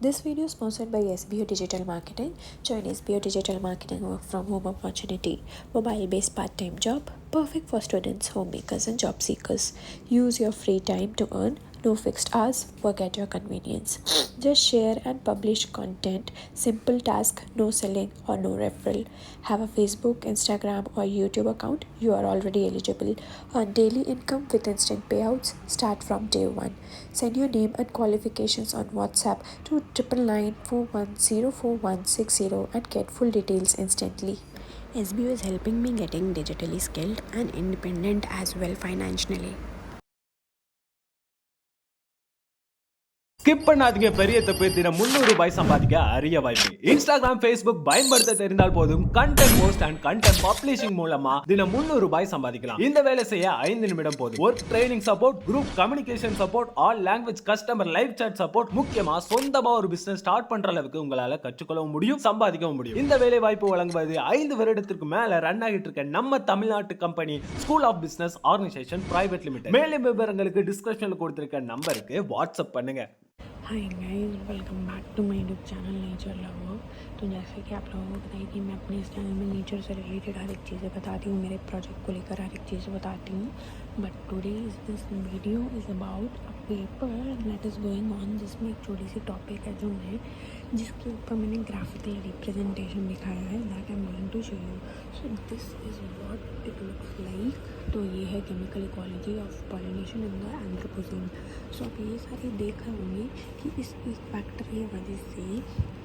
This video is sponsored by SBO Digital Marketing. Join SBO Digital Marketing work from home opportunity. Mobile-based part-time job, perfect for students, homemakers, and job seekers. Use your free time to earn. No fixed hours, work at your convenience. Just share and publish content. Simple task, no selling or no referral. Have a Facebook, Instagram, or YouTube account? You are already eligible. Earn daily income with instant payouts. Start from day one. Send your name and qualifications on WhatsApp to 9994104160 and get full details instantly. SBO is helping me getting digitally skilled and independent as well financially. Skip பண்ணாதீங்க பெரிய தப்பு. தினம் 300 ரூபாய் சம்பாதிக்க அரிய வாய்ப்பு. Instagram, Facebook பயன்படுத்த தெரிந்தால் போதும் content post and content publishing மூலமா தினம் 300 ரூபாய் சம்பாதிக்கலாம். இந்த வேலை செய்ய 5 நிமிடம் போதும். Work training support, group communication support, all language customer live chat support, முக்கியமா சொந்தமா ஒரு பிசினஸ் ஸ்டார்ட் பண்ற அளவுக்கு உங்களால கற்றுக்கொள்ளவும் முடியும், சம்பாதிக்கவும் முடியும். இந்த வேலை வாய்ப்பு வழங்குவது 5 வருடத்திற்கு மேல ரன் ஆகிட்டு இருக்க நம்ம தமிழ்நாட்டு company school of business organisation private limited. மேலும் விவரங்களுக்கு டிஸ்கிரிப்ஷன்ல கொடுத்திருக்க நம்பருக்கு வாட்ஸ்அப் பண்ணுங்க. Hi guys, welcome back to my YouTube channel nature lover. तो जैसे कि आप लोगों को पता है कि मैं अपने इस चैनल में नेचर से रिलेटेड हर एक चीज़ें बताती हूँ, मेरे प्रोजेक्ट को लेकर हर एक चीज़ें बताती हूँ। But today this video is about a paper that is going on, जिसमें एक छोटी सी टॉपिक है जो मैं जिसके ऊपर मैंने ग्राफिकल रिप्रेजेंटेशन दिखाया है, that I am going to show you. So this is what it looks like. तो ये है chemical equality of pollination in the Anthropocene. So आप ये सारे देख रहे होंगे कि इस फैक्टर की वजह से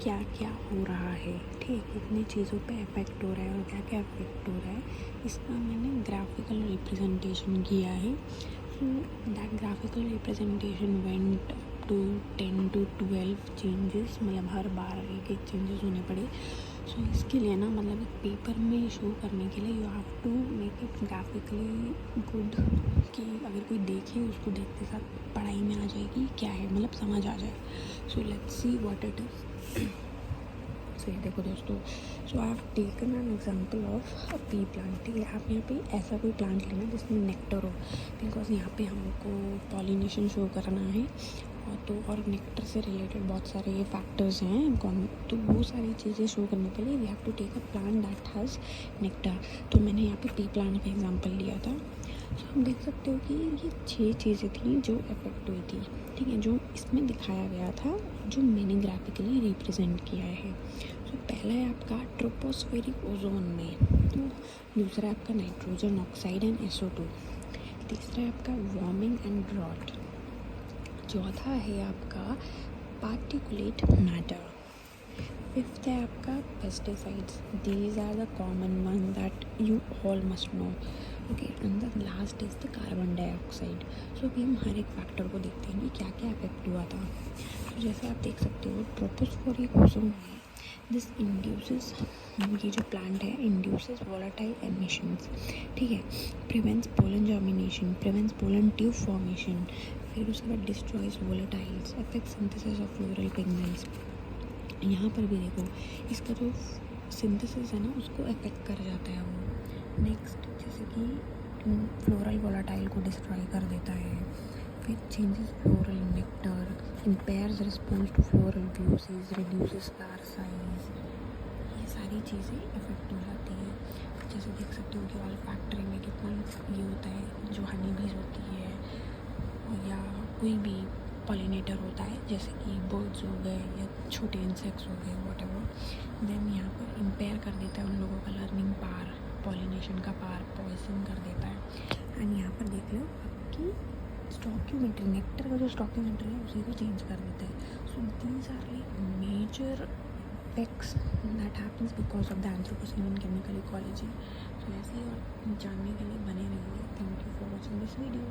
क्या क्या हो रहा है, ठीक, कितनी चीज़ों पे इफेक्ट हो रहा है और क्या क्या इफेक्ट हो रहा है, इसका मैंने ग्राफिकल रिप्रेजेंटेशन किया है। So that graphical representation went to 10 to 12 changes, मतलब हर बार एक चेंजेस होने पड़े। सो इसके लिए ना, मतलब एक पेपर में शो करने के लिए you have to make it graphically good, कि अगर कोई देखे उसको देखते साथ पढ़ाई में आ जाएगी क्या है, मतलब समझ आ जाए। So let's see what it is. So ये देखो दोस्तों, so I have taken an example of a pea plant, ठीक है। आप यहाँ पे ऐसा कोई प्लांट लेना जिसमें नेक्टर हो, बिकॉज यहाँ पे हमको पॉलिनेशन शो करना है, और नेक्टर से रिलेटेड बहुत सारे ये फैक्टर्स हैं, तो वो सारी चीज़ें शो करने के लिए we have to take a plant that has nectar. तो मैंने यहाँ पे पी प्लांट का एग्जांपल लिया था। सो हम देख सकते हो कि ये 6 चीज़ें थी जो इफेक्ट हुई थी, ठीक है, जो इसमें दिखाया गया था, जो मैंने ग्राफिकली रिप्रेजेंट किया है। सो पहला है आपका ट्रोपोस्फेरिक ओजोन में, तो दूसरा है आपका नाइट्रोजन ऑक्साइड एंड SO2, तीसरा है आपका वार्मिंग एंड ड्रॉट, चौथा है आपका पार्टिकुलेट मैटर, फिफ्थ है आपका pesticides, these are the common one that you all must know, okay, and the last is the carbon dioxide. So अभी हम हर एक फैक्टर को देखते हैं कि क्या क्या इफेक्ट हुआ था। तो जैसे आप देख सकते हो, ट्रोपोस्फेरिक ओजोन में दिस इंड्यूसेस, ये जो प्लांट है इंड्यूसेस वोलेटाइल एमिशंस, ठीक है, prevents pollen germination, prevents pollen tube formation, फिर उसके बाद destroys volatiles, affect synthesis of floral pigments. यहाँ पर भी देखो, इसका जो सिंथेसिस है ना उसको अफेक्ट कर जाता है वो। नेक्स्ट जैसे कि फ्लोरल वोलेटाइल को डिस्ट्रॉय कर देता है, फिर changes floral nectar, impairs response to floral cues, reduces flower size, ये सारी चीज़ें इफेक्ट हो जाती है। जैसे देख सकते हो कि ऑल फैक्ट्री में कितना ये होता है, जो हनी बीज होती है या कोई भी पॉलिनेटर होता है, जैसे कि बर्ड्स हो गए या छोटे इंसेक्ट्स हो गए, व्हाटएवर, देन यहाँ पर इम्पेयर कर देता है उन लोगों का लर्निंग पावर, पॉलिनेशन का पावर पॉइजन कर देता है। एंड यहाँ पर देख लो आपकी स्टॉक्यूमेंट्री, नेक्टर का जो स्टॉक्यूमेंट्री है उसी को चेंज कर देता है। So these are like major effects that happens because of the Anthropocene and chemical equality. तो ऐसे ही और जानने के लिए बने रहिए। Thank you for watching this video.